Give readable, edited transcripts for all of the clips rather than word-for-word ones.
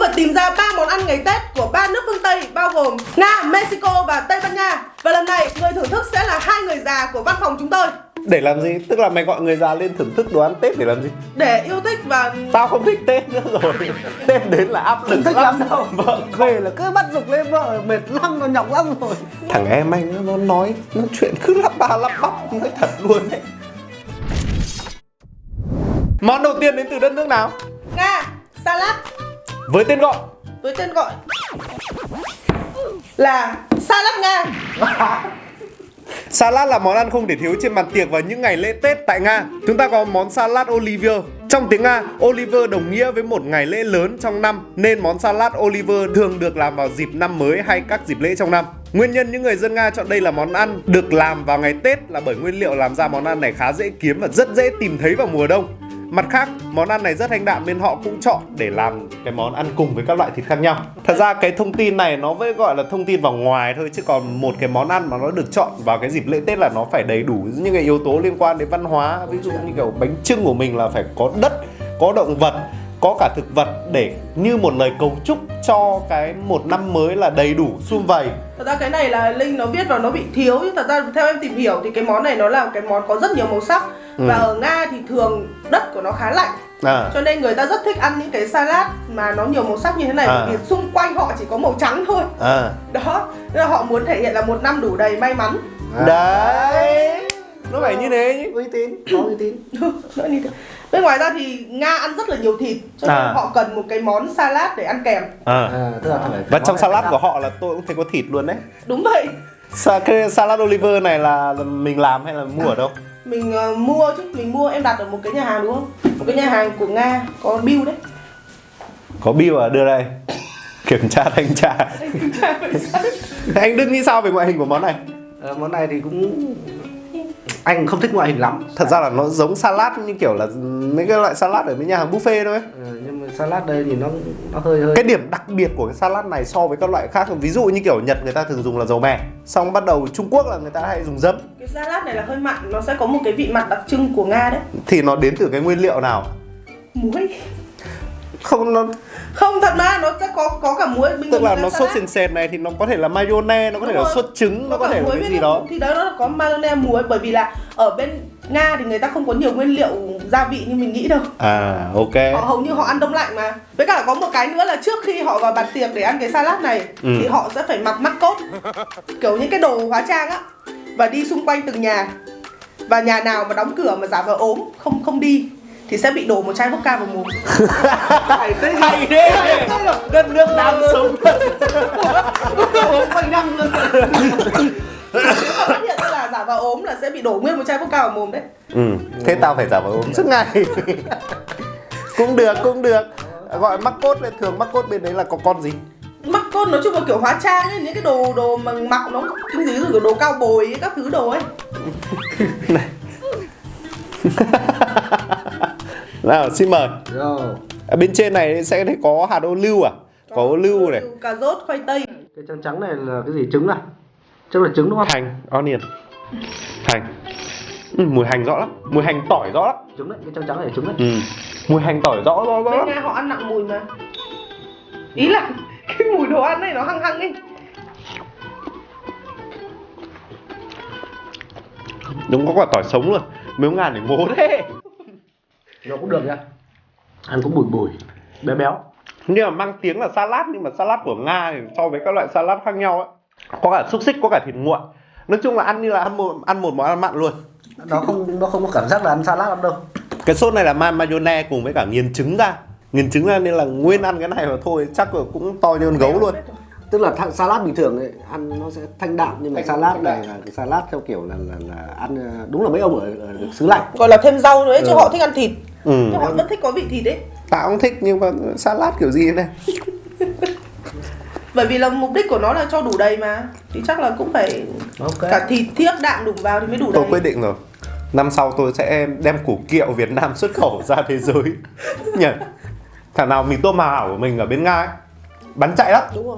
vừa tìm ra 3 món ăn ngày Tết của 3 nước phương Tây bao gồm Nga, Mexico và Tây Ban Nha. Và lần này người thưởng thức sẽ là 2 người già của văn phòng chúng tôi. Để làm gì? Tức là mày gọi người già lên thưởng thức đồ ăn Tết để làm gì? Để yêu thích và... Tao không thích Tết nữa rồi. Tết đến là áp lực thích lắm đâu. Vợ Về là cứ bắt giục lên vợ, mệt lắm, nó nhọc lắm rồi. thằng em anh nó nói chuyện cứ lắp ba lắp bắp, nói thật luôn đấy. Món đầu tiên đến từ đất nước nào? Nga, salad. Với tên gọi Với tên gọi là salad Nga. Salad là món ăn không thể thiếu trên bàn tiệc vào những ngày lễ Tết tại Nga. Chúng ta có món salad Oliver. Trong tiếng Nga, Oliver đồng nghĩa với một ngày lễ lớn trong năm, nên món salad Oliver thường được làm vào dịp năm mới hay các dịp lễ trong năm. Nguyên nhân những người dân Nga chọn đây là món ăn được làm vào ngày Tết là bởi nguyên liệu làm ra món ăn này khá dễ kiếm và rất dễ tìm thấy vào mùa đông. Mặt khác, món ăn này rất thanh đạm nên họ cũng chọn để làm cái món ăn cùng với các loại thịt khác nhau. Thật ra cái thông tin này nó vẫn gọi là thông tin vào ngoài thôi, chứ còn một cái món ăn mà nó được chọn vào cái dịp lễ Tết là nó phải đầy đủ những cái yếu tố liên quan đến văn hóa. Ví dụ như kiểu bánh chưng của mình là phải có đất, có động vật, có cả thực vật để như một lời cầu chúc cho cái một năm mới là đầy đủ sum vầy. Thật ra cái này là Linh nó viết vào nó bị thiếu, nhưng thật ra theo em tìm hiểu thì cái món này nó là cái món có rất nhiều màu sắc. Và ở Nga thì thường đất của nó khá lạnh, cho nên người ta rất thích ăn những cái salad mà nó nhiều màu sắc như thế này, bởi vì xung quanh họ chỉ có màu trắng thôi. Đó, nên là họ muốn thể hiện là một năm đủ đầy may mắn. Đấy, nó phải như thế chứ. Uy tín, có uy tín. Nữa như thế. Bên ngoài ra thì Nga ăn rất là nhiều thịt, cho nên họ cần một cái món salad để ăn kèm. Tức là Và trong salad của họ là tôi cũng thấy có thịt luôn đấy. Đúng vậy. Cái salad Oliver này là mình làm hay là mua ở đâu? Mình mua chứ, mình mua em đặt ở một cái nhà hàng đúng không? Một cái nhà hàng của Nga, có bill đấy. Có bill à? Đưa đây. Kiểm tra thanh tra. Anh Đức nghĩ sao về ngoại hình của món này? Món này thì cũng... anh không thích ngoại hình lắm. Thật ra là nó giống salad như kiểu là mấy cái loại salad ở mấy nhà hàng buffet thôi. Nhưng mà salad đây thì nó hơi... Cái điểm đặc biệt của cái salad này so với các loại khác, ví dụ như kiểu Nhật người ta thường dùng là dầu mè, xong bắt đầu Trung Quốc là người ta hay dùng giấm. Cái salad này là hơi mặn, nó sẽ có một cái vị mặn đặc trưng của Nga đấy. Thì nó đến từ cái nguyên liệu nào? Muối. Không, nó... Không, thật mà, nó sẽ có cả muối. Tức là nó sốt sền sệt này thì nó có thể là mayonnaise, nó có thể là sốt trứng, nó có thể là cái gì đó. Thì đó nó có mayonnaise, muối, bởi vì là ở bên Nga thì người ta không có nhiều nguyên liệu gia vị như mình nghĩ đâu. Ok. Họ hầu như họ ăn đông lạnh mà. Với cả có một cái nữa là trước khi họ vào bàn tiệc để ăn cái salad này thì họ sẽ phải mặc mascot, kiểu những cái đồ hóa trang á, và đi xung quanh từng nhà. Và nhà nào mà đóng cửa mà giả vờ ốm, không đi thì sẽ bị đổ một chai vodka vào mồm. Hay thế. Đất nước đang sống thật. ốm quanh năm luôn. Nếu mà phát hiện là giả vờ ốm là sẽ bị đổ nguyên một chai vodka vào mồm đấy. Thế tao phải giả vờ ốm suốt ngày. Cũng được. Gọi mascot là thường mascot bên đấy là có con gì? Mascot nói chung là kiểu hóa trang ấy, những cái đồ mà mặc nó cái gì rồi, đồ cao bồi ấy, các thứ đồ ấy. Này. Nào, xin mời. Ở bên trên này sẽ thấy có hạt ô liu à? Có ô liu này. Cà rốt, khoai tây. Cái trắng trắng này là cái gì? Trứng à? Chắc là trứng đúng không? Hành, onion. Hành. Mùi hành rõ lắm, mùi hành tỏi rõ lắm. Trứng đấy, cái trắng trắng này là trứng đấy. Mùi hành tỏi rõ. Bên Nga họ ăn nặng mùi mà. Ý là cái mùi đồ ăn này nó hăng hăng ấy. Đúng, có quả tỏi sống luôn. Mấy ông Nga để ngố thế. Nó cũng được nha. Ăn cũng bùi bùi, béo béo. Nhưng mà mang tiếng là salad, nhưng mà salad của Nga thì so với các loại salad khác nhau ấy, có cả xúc xích, có cả thịt nguội. Nói chung là ăn như là ăn một món ăn mặn luôn. Nó không có cảm giác là ăn salad lắm đâu. Cái sốt này là mayonnaise cùng với cả nghiền trứng ra nên là nguyên ăn cái này mà thôi chắc là cũng to như con gấu luôn. Tức là salad bình thường ấy, ăn nó sẽ thanh đạm, nhưng mà salad này là cái salad theo kiểu là ăn đúng là mấy ông ở xứ lạnh. Gọi là thêm rau nữa chứ họ thích ăn thịt. Nhưng họ vẫn thích có vị thịt ấy. Tao cũng thích, nhưng mà salad kiểu gì này. Bởi vì là mục đích của nó là cho đủ đầy mà, thì chắc là cũng phải cả thịt thiếc đạm đụng vào thì mới đủ đầy. Tôi quyết định rồi, năm sau tôi sẽ đem củ kiệu Việt Nam xuất khẩu ra thế giới. Nhỉ? Thằng nào mì tôm hảo của mình ở bên Nga ấy, bán chạy lắm. Đúng rồi,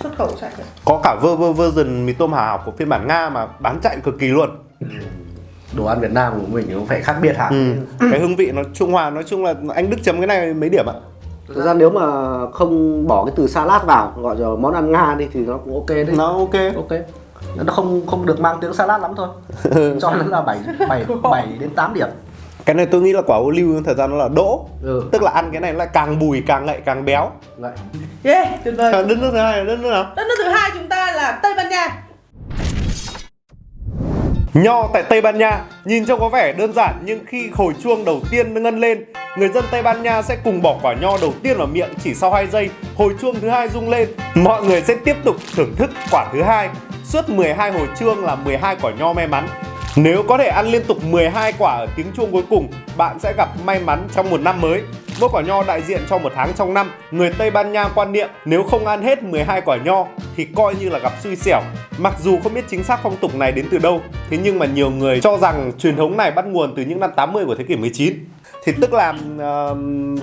xuất khẩu chạy. Có cả version mì tôm hảo của phiên bản Nga mà bán chạy cực kỳ luôn. Đồ ăn Việt Nam của mình cũng phải khác biệt hẳn. Cái hương vị nó trung hòa, nói chung là anh Đức chấm cái này mấy điểm ạ? Thực ra nếu mà không bỏ cái từ salad vào, gọi là món ăn Nga đi thì nó cũng ok đấy. Nó ok. Ok. Nó không được mang tiếng salad lắm thôi. Cho nó là 7 đến 8 điểm. Cái này tôi nghĩ là quả ô liu thật ra nó là đỗ. Tức là ăn cái này lại càng bùi, càng ngậy, càng béo. Vậy. Yeah, tuyệt vời. Đất nước thứ hai là đất nước nào? Đất nước thứ hai chúng ta là Tây Ban Nha. Nho tại Tây Ban Nha nhìn trông có vẻ đơn giản, nhưng khi hồi chuông đầu tiên ngân lên, người dân Tây Ban Nha sẽ cùng bỏ quả nho đầu tiên vào miệng. Chỉ sau 2 giây, hồi chuông thứ hai rung lên, mọi người sẽ tiếp tục thưởng thức quả thứ hai. Suốt 12 hồi chuông là 12 quả nho may mắn. Nếu có thể ăn liên tục 12 quả ở tiếng chuông cuối cùng, bạn sẽ gặp may mắn trong một năm mới. Mỗi quả nho đại diện cho một tháng trong năm. Người Tây Ban Nha quan niệm nếu không ăn hết 12 quả nho thì coi như là gặp xui xẻo. Mặc dù không biết chính xác phong tục này đến từ đâu, thế nhưng mà nhiều người cho rằng truyền thống này bắt nguồn từ những năm 80 của thế kỷ 19. Thì tức là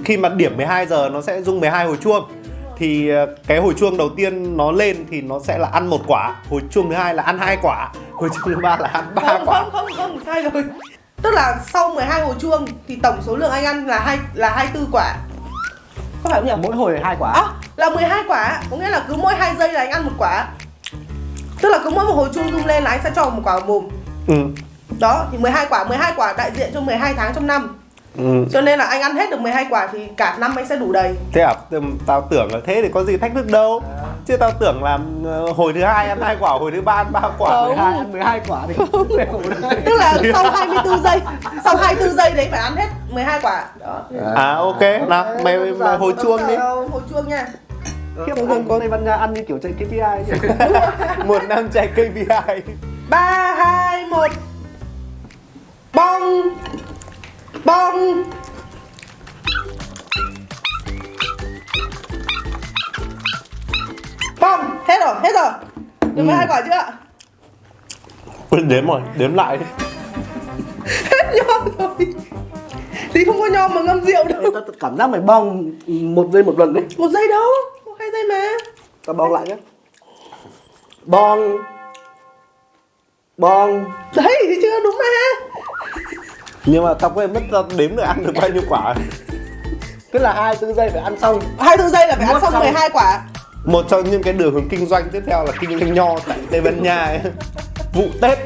khi mà điểm 12 giờ nó sẽ rung 12 hồi chuông. Thì cái hồi chuông đầu tiên nó lên thì nó sẽ là ăn 1 quả, hồi chuông thứ hai là ăn 2 quả, hồi chuông thứ ba là ăn 3 quả. Không, sai rồi. Tức là sau 12 hồi chuông thì tổng số lượng anh ăn là 24 quả. Có phải không nhỉ? Mỗi hồi 2 quả. Là 12 quả, có nghĩa là cứ mỗi 2 giây là anh ăn 1 quả. Tức là cứ mỗi một hồi chuông rung lên là anh sẽ cho một quả vào mồm. Đó, thì 12 quả đại diện cho 12 tháng trong năm. Cho nên là anh ăn hết được 12 quả thì cả năm anh sẽ đủ đầy. Thế à? Tao tưởng là thế thì có gì thách thức đâu. Chứ tao tưởng là hồi thứ hai ăn 2 quả, hồi thứ ba ăn 3 quả. 12 quả thì tức là sau 24 giây, sau 24 giây đấy phải ăn hết 12 quả. Đó. Ok, nào mày hồi chuông đi. Hồi chuông nha. Khiếp, ăn Tây Ban Nha ăn như kiểu chạy KPI ấy. Một năm chạy KPI. 3, 2, 1. Bong. Bong. Bong. Hết rồi. Được 12 quả chưa? Đếm rồi, đếm lại đi. Hết nho rồi. Thì không có nho mà ngâm rượu đâu. Tao cảm giác mày bong 1 giây một lần đấy. 1 giây đâu, 2 giây mà. Tao bong lại nhé. Bong. Đấy thì chưa đúng mà. Nhưng mà tao quên mất tao đếm được ăn được bao nhiêu quả. Tức là 24 giây phải ăn xong. 24 giây là phải ăn xong 12 quả. Một trong những cái đường hướng kinh doanh tiếp theo là kinh doanh nho tại Tây Ban Nha ấy. Vụ Tết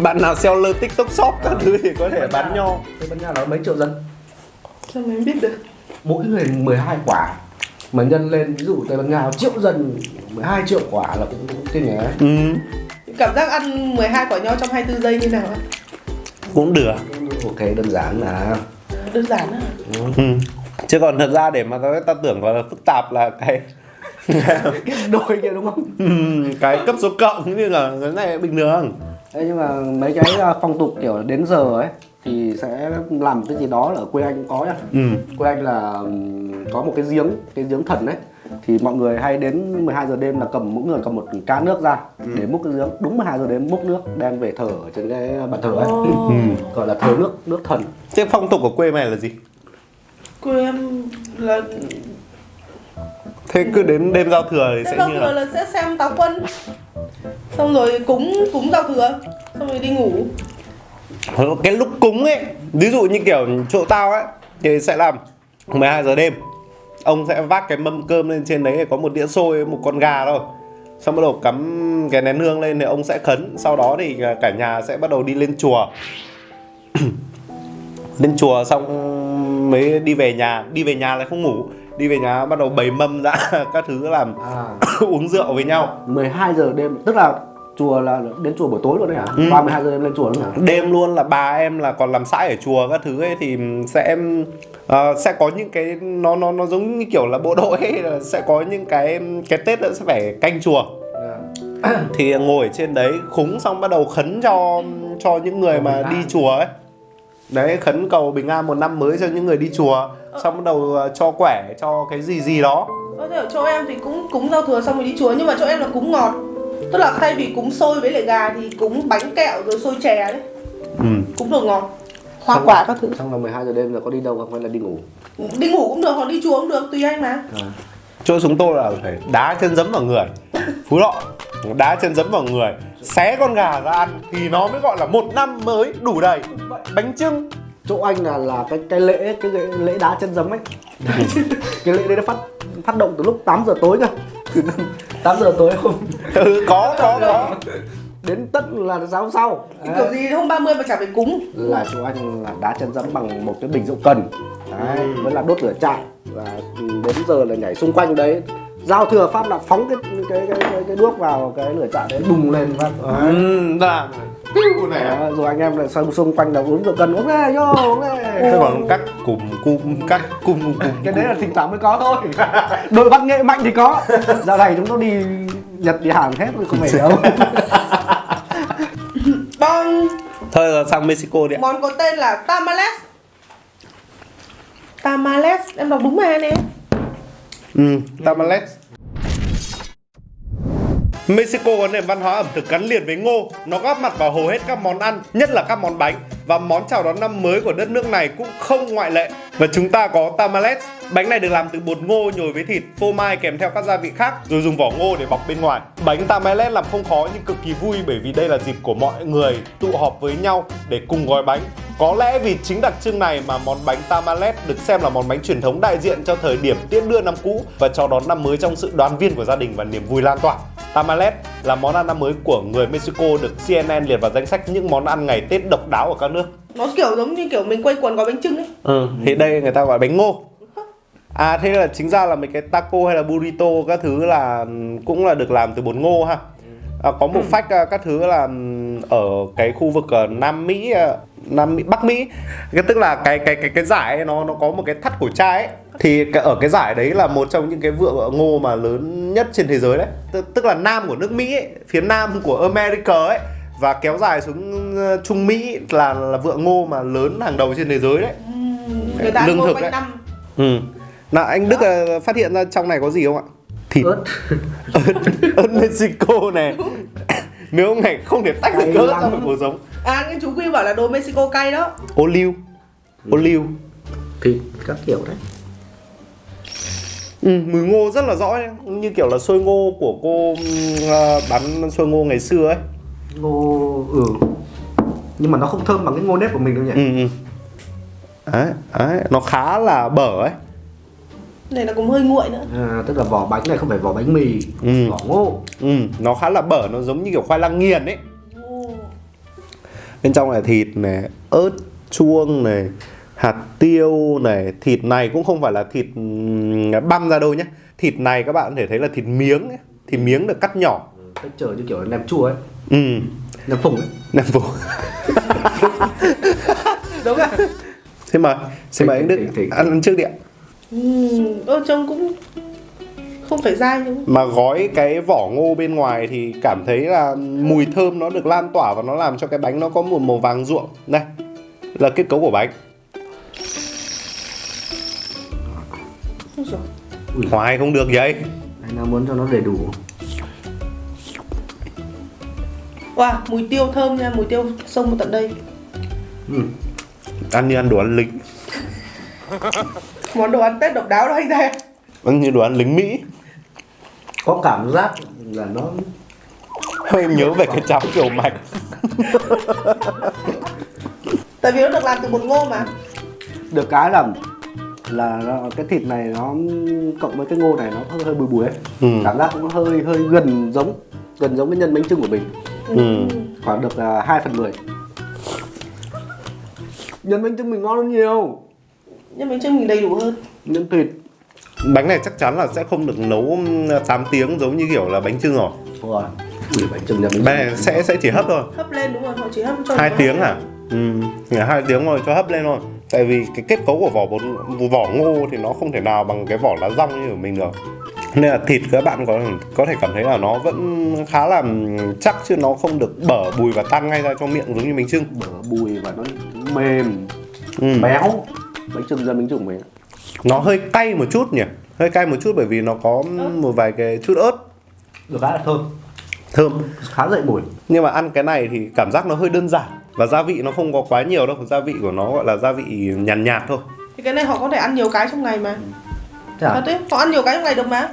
bạn nào seller TikTok shop các thứ thì có thể bán nho. Tây Ban Nha là mấy triệu dân? Sao mình biết được? Mỗi người 12 quả mà nhân lên, ví dụ Tây Ban Nha triệu dân 12 triệu quả là cũng kinh nhỉ. Cảm giác ăn 12 quả nho trong 24 giây như nào á? Cũng được. Ok, đơn giản là đơn giản á. Chứ còn thật ra để mà tao tưởng gọi là phức tạp là cái đôi kia đúng không? cái cấp số cộng như là cái này bình thường. Thế nhưng mà mấy cái phong tục kiểu đến giờ ấy thì sẽ làm cái gì đó là ở quê anh có nhá. Quê anh là có một cái giếng thần ấy, thì mọi người hay đến 12 giờ đêm là mỗi người cầm một cá nước ra để múc cái giếng. Đúng 12 giờ đêm múc nước đem về thờ ở trên cái bàn thờ ấy. Gọi là thờ nước thần. Thế phong tục của quê mày là gì? Quê em là thế cứ đến đêm giao thừa thì sẽ giao như thừa nào? là sẽ xem táo quân, xong rồi cúng giao thừa, xong rồi đi ngủ. Cái lúc cúng ấy, ví dụ như kiểu chỗ tao ấy thì sẽ làm 12 giờ đêm ông sẽ vác cái mâm cơm lên, trên đấy có một đĩa xôi, một con gà thôi, xong bắt đầu cắm cái nén hương lên thì ông sẽ khấn. Sau đó thì cả nhà sẽ bắt đầu đi lên chùa. Lên chùa xong mới đi về nhà. Đi về nhà lại không ngủ, đi về nhà bắt đầu bày mâm ra các thứ làm uống rượu với nhau. 12 giờ đêm, tức là chùa là đến chùa buổi tối luôn đấy hả? 12 giờ đêm lên chùa luôn hả? Đêm luôn, là bà em là còn làm sãi ở chùa các thứ ấy, thì sẽ có những cái nó giống như kiểu là bộ đội ấy, là sẽ có những cái Tết sẽ phải canh chùa. Thì ngồi ở trên đấy cúng xong bắt đầu khấn cho những người mà đi chùa ấy. Đấy, khấn cầu bình an một năm mới cho những người đi chùa. Xong bắt đầu cho quẻ, cho cái gì đó. Thế ở chỗ em thì cũng cúng giao thừa xong rồi đi chùa, nhưng mà chỗ em là cúng ngọt. Tức là thay vì cúng xôi với lại gà thì cúng bánh kẹo rồi xôi chè đấy. Cúng đồ ngọt, hoa quả các thứ. Xong là 12 giờ đêm là có đi đâu không hay là đi ngủ? Đi ngủ cũng được hoặc đi chùa cũng được, tùy anh mà. Chỗ chúng tôi là phải đá chân giấm vào người. Phú Thọ đá chân giấm vào người, xé con gà ra ăn thì nó mới gọi là một năm mới đủ đầy. Bánh chưng Chỗ anh là cái lễ đá chân giấm ấy. Cái lễ đấy nó phát động từ lúc 8 giờ tối cơ. Từ 8 giờ tối không? Có. Đến tận là sáng hôm sau. Cái kiểu gì hôm 30 mà chả phải cúng. Là chỗ anh là đá chân giấm bằng một cái bình rượu cần. Đấy, vẫn là đốt lửa trại. Và đến giờ là nhảy xung quanh đấy. Giao thừa phát là phóng cái đuốc vào cái lửa trại đấy, bùng lên phát. Đó, rồi anh em lại xung quanh là uống rượu cần, uống lên, vô uống lên. Thế còn cắt cung Cái đấy là thỉnh thoảng mới có thôi. Đội văn nghệ mạnh thì có. Dạo này chúng nó đi Nhật đi Hàn hết rồi, không phải đâu. Bon. Thôi rồi sang Mexico đi ạ. Món có tên là tamales. Tamales, em đọc đúng mà nè. Tamales. Mexico có nền văn hóa ẩm thực gắn liền với ngô. Nó góp mặt vào hầu hết các món ăn, nhất là các món bánh. Và món chào đón năm mới của đất nước này cũng không ngoại lệ. Và chúng ta có tamales. Bánh này được làm từ bột ngô nhồi với thịt, phô mai kèm theo các gia vị khác, rồi dùng vỏ ngô để bọc bên ngoài. Bánh tamales làm không khó nhưng cực kỳ vui bởi vì đây là dịp của mọi người tụ họp với nhau để cùng gói bánh. Có lẽ vì chính đặc trưng này mà món bánh tamales được xem là món bánh truyền thống đại diện cho thời điểm tiễn đưa năm cũ và chào đón năm mới trong sự đoàn viên của gia đình và niềm vui lan tỏa. Tamales là món ăn năm mới của người Mexico được CNN liệt vào danh sách những món ăn ngày Tết độc đáo ở các nước. Nó kiểu giống như kiểu mình quây quần gói bánh chưng ấy. Thì đây người ta gọi bánh ngô. Thế là chính ra là mấy cái taco hay là burrito các thứ là cũng là được làm từ bột ngô ha. Có một fact các thứ là ở cái khu vực Nam Mỹ, Bắc Mỹ, cái tức là cái giải ấy, nó có một cái thắt cổ chai ấy. Thì ở cái giải đấy là một trong những cái vựa ngô mà lớn nhất trên thế giới đấy. Tức là nam của nước Mỹ ấy, phía nam của America ấy, và kéo dài xuống Trung Mỹ là vựa ngô mà lớn hàng đầu trên thế giới đấy. Người ta ăn ngô quanh năm. Nào anh Đức phát hiện ra trong này có gì không ạ? Thịt ớt Mexico này. Nếu ông này không thể tách được ớt ra khỏi cuộc sống. Cái chú Quy bảo là đồ Mexico cay đó. Ô liu Thịt các kiểu đấy. Mùi ngô rất là rõ ấy. Như kiểu là xôi ngô của cô bán xôi ngô ngày xưa ấy. Ngô nhưng mà nó không thơm bằng cái ngô nếp của mình đâu nhỉ. Đấy, nó khá là bở ấy. Này là cũng hơi nguội nữa. Tức là vỏ bánh này không phải vỏ bánh mì, vỏ ngô. Nó khá là bở, nó giống như kiểu khoai lang nghiền ấy. Bên trong là thịt này, ớt chuông này, hạt tiêu này. Thịt này cũng không phải là thịt băm ra đâu nhé. Thịt này các bạn có thể thấy là thịt miếng ấy. Thịt miếng được cắt nhỏ. Cách chờ như kiểu là nem chua ấy. Nem phùng ấy. Nem phùng. Đúng rồi. Xin mời anh Đức ăn trước đi ạ. Trông cũng không phải dai đúng không? Mà gói cái vỏ ngô bên ngoài thì cảm thấy là mùi thơm nó được lan tỏa và nó làm cho cái bánh nó có một màu vàng ruộm. Đây là kết cấu của bánh. Hoài không được vậy. Anh đang muốn cho nó đầy đủ. Wow, mùi tiêu thơm nha, mùi tiêu xông tận đây. Ăn như ăn đồ ăn lính. Món đồ ăn Tết độc đáo đó anh ra. Ăn như đồ ăn lính Mỹ. Có cảm giác là nó hơi nhớ về cái cháo kiểu mạch. Tại vì nó được làm từ bột ngô mà. Được cái là cái thịt này nó cộng với cái ngô này nó hơi bùi bùi ấy. Cảm giác cũng hơi gần giống cái nhân bánh chưng của mình. Khoảng được 2/10. Nhân bánh chưng mình ngon hơn nhiều. Nhân bánh chưng mình đầy đủ hơn. Nhân thịt. Bánh này chắc chắn là sẽ không được nấu 8 tiếng giống như kiểu là bánh chưng rồi. Đúng rồi. Bánh chưng bánh này sẽ chỉ hấp thôi. Hấp lên đúng rồi, họ chỉ hấp cho 2 tiếng à? 2 tiếng rồi cho hấp lên thôi. Tại vì cái kết cấu của vỏ ngô thì nó không thể nào bằng cái vỏ lá dong như của mình được. Nên là thịt các bạn có thể cảm thấy là nó vẫn khá là chắc chứ nó không được bở bùi và tan ngay ra trong miệng giống như bánh chưng. Bở bùi và nó mềm, béo. Bánh chưng ra bánh chưng mình. Nó hơi cay một chút nhỉ? Hơi cay một chút bởi vì nó có một vài cái chút ớt. Được cái là thơm, khá dậy mùi. Nhưng mà ăn cái này thì cảm giác nó hơi đơn giản và gia vị nó không có quá nhiều đâu, gia vị của nó gọi là gia vị nhàn nhạt thôi. Thì cái này họ có thể ăn nhiều cái trong ngày mà. Thật đấy, họ ăn nhiều cái trong ngày được mà.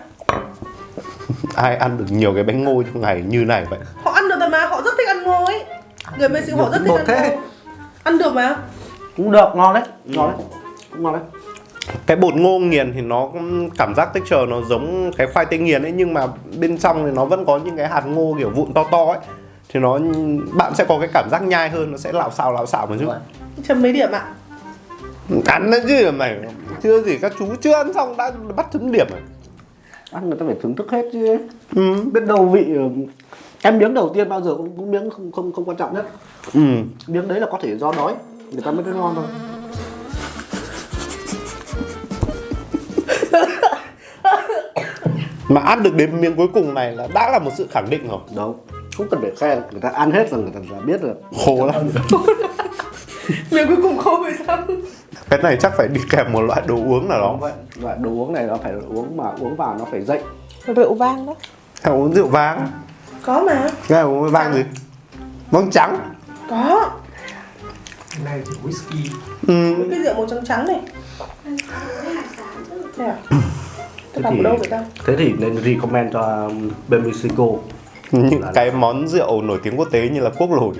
Ai ăn được nhiều cái bánh ngô trong ngày như này vậy? Họ ăn được mà, họ rất thích ăn ngô ấy. Người Mexico họ rất thích ăn ngô. Ăn được mà. Cũng được, ngon đấy, ngon đấy, cũng ngon đấy. Cái bột ngô nghiền thì nó cũng cảm giác texture nó giống cái khoai tây nghiền ấy, nhưng mà bên trong thì nó vẫn có những cái hạt ngô kiểu vụn to to ấy, thì nó bạn sẽ có cái cảm giác nhai hơn, nó sẽ lạo xạo một chút. Chấm mấy điểm ạ? Ăn nó chứ mày, chưa gì các chú chưa ăn xong đã bắt chấm điểm rồi. Ăn người ta phải thưởng thức hết chứ. Biết đâu vị em miếng đầu tiên bao giờ cũng miếng không quan trọng nhất. Miếng đấy là có thể do đói người ta mới thấy ngon thôi. Mà ăn được đến miếng cuối cùng này là đã là một sự khẳng định rồi. Đâu, không cần phải khen, người ta ăn hết rồi người ta đã biết rồi. Khô lắm. Miếng cuối cùng khô vì sao? Cái này chắc phải đi kèm một loại đồ uống nào đó. Vậy, loại đồ uống này nó phải uống mà uống vào nó phải dậy. Rượu vang đó. Hay uống rượu vang. Có mà. Nghe uống vang gì? Vang trắng. Có. Cái này thì whisky. Cái rượu màu trắng trắng này. Đây à? Tôi làm ở đâu vậy ta? Thế thì nên recommend cho bên Mexico. Những cái món rượu nổi tiếng quốc tế như là quốc lồi,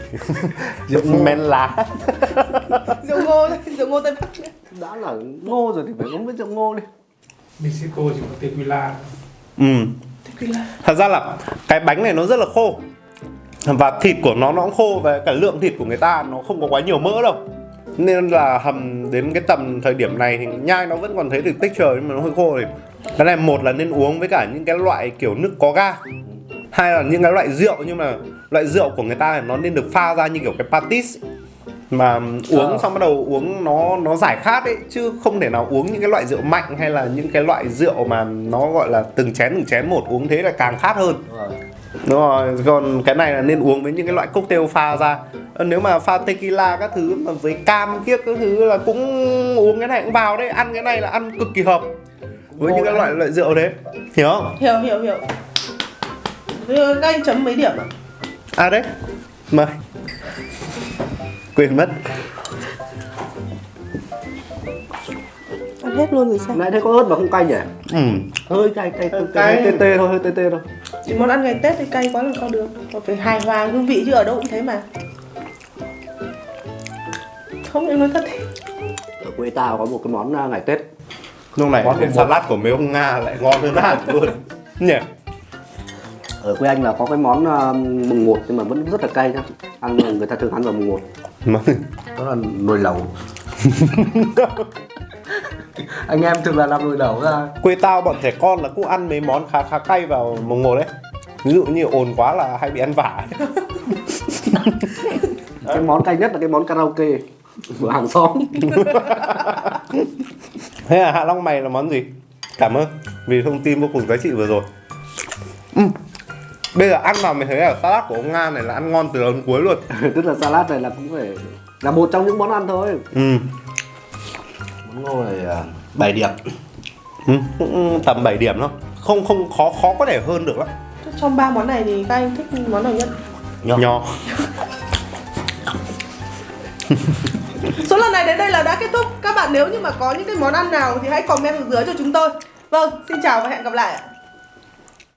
rượu men lá, rượu ngô Tây Bắc. Đã là ngô rồi thì phải uống với rượu ngô đi. Mexico chỉ có tequila. Tequila. Thật ra là cái bánh này nó rất là khô và thịt của nó cũng khô, và cả lượng thịt của người ta nó không có quá nhiều mỡ đâu, nên là hầm đến cái tầm thời điểm này thì nhai nó vẫn còn thấy được texture nhưng mà nó hơi khô. Thì cái này một là nên uống với cả những cái loại kiểu nước có ga, hai là những cái loại rượu, nhưng mà loại rượu của người ta thì nó nên được pha ra như kiểu cái patis mà uống xong bắt đầu uống nó giải khát ấy, chứ không thể nào uống những cái loại rượu mạnh hay là những cái loại rượu mà nó gọi là từng chén một, uống thế là càng khát hơn. Đúng rồi, còn cái này là nên uống với những cái loại cocktail pha ra. Nếu mà pha tequila các thứ mà với cam kiếc các thứ là cũng uống cái này cũng vào đấy, ăn cái này là ăn cực kỳ hợp với những cái loại rượu đấy, hiểu không? Hiểu. Các anh chấm mấy điểm ạ? À đấy, mời. Quên mất. Ăn hết luôn rồi sao? Nãy thấy có ớt mà không cay nhỉ? Hơi cay tê thôi, hơi tê thôi. Chỉ món ăn ngày Tết thì cay quá làm sao được. Còn phải hài hòa hương vị chứ ở đâu cũng thế mà. Không, em nói thật thì. Ở quê tao có một cái món ngày Tết. Lúc này cái salad của mấy ông Nga lại ngon hơn hẳn luôn nhỉ. Ở quê anh là có cái món mùng 1 nhưng mà vẫn rất là cay nhá. Ăn người ta thường ăn vào mùng 1. Đó là nồi lẩu. Anh em thường là làm nồi lẩu ra. Quê tao bọn trẻ con là cũng ăn mấy món khá cay vào mùng 1 đấy. Ví dụ như ồn quá là hay bị ăn vả. Cái món cay nhất là cái món karaoke của hàng xóm. Thế là Hạ Long mày là món gì? Cảm ơn vì thông tin vô cùng giá trị vừa rồi. Bây giờ ăn vào mình thấy là salad của ông Nga này là ăn ngon từ đầu đến cuối luôn. Tức là salad này là cũng phải là một trong những món ăn thôi. Món ngô này 7 điểm. Cũng tầm 7 điểm thôi. Không khó có thể hơn được lắm. Trong 3 món này thì các anh thích món nào nhất? Nho. Số lần này đến đây là đã kết thúc. Các bạn nếu như mà có những cái món ăn nào thì hãy comment ở dưới cho chúng tôi. Vâng, xin chào và hẹn gặp lại ạ.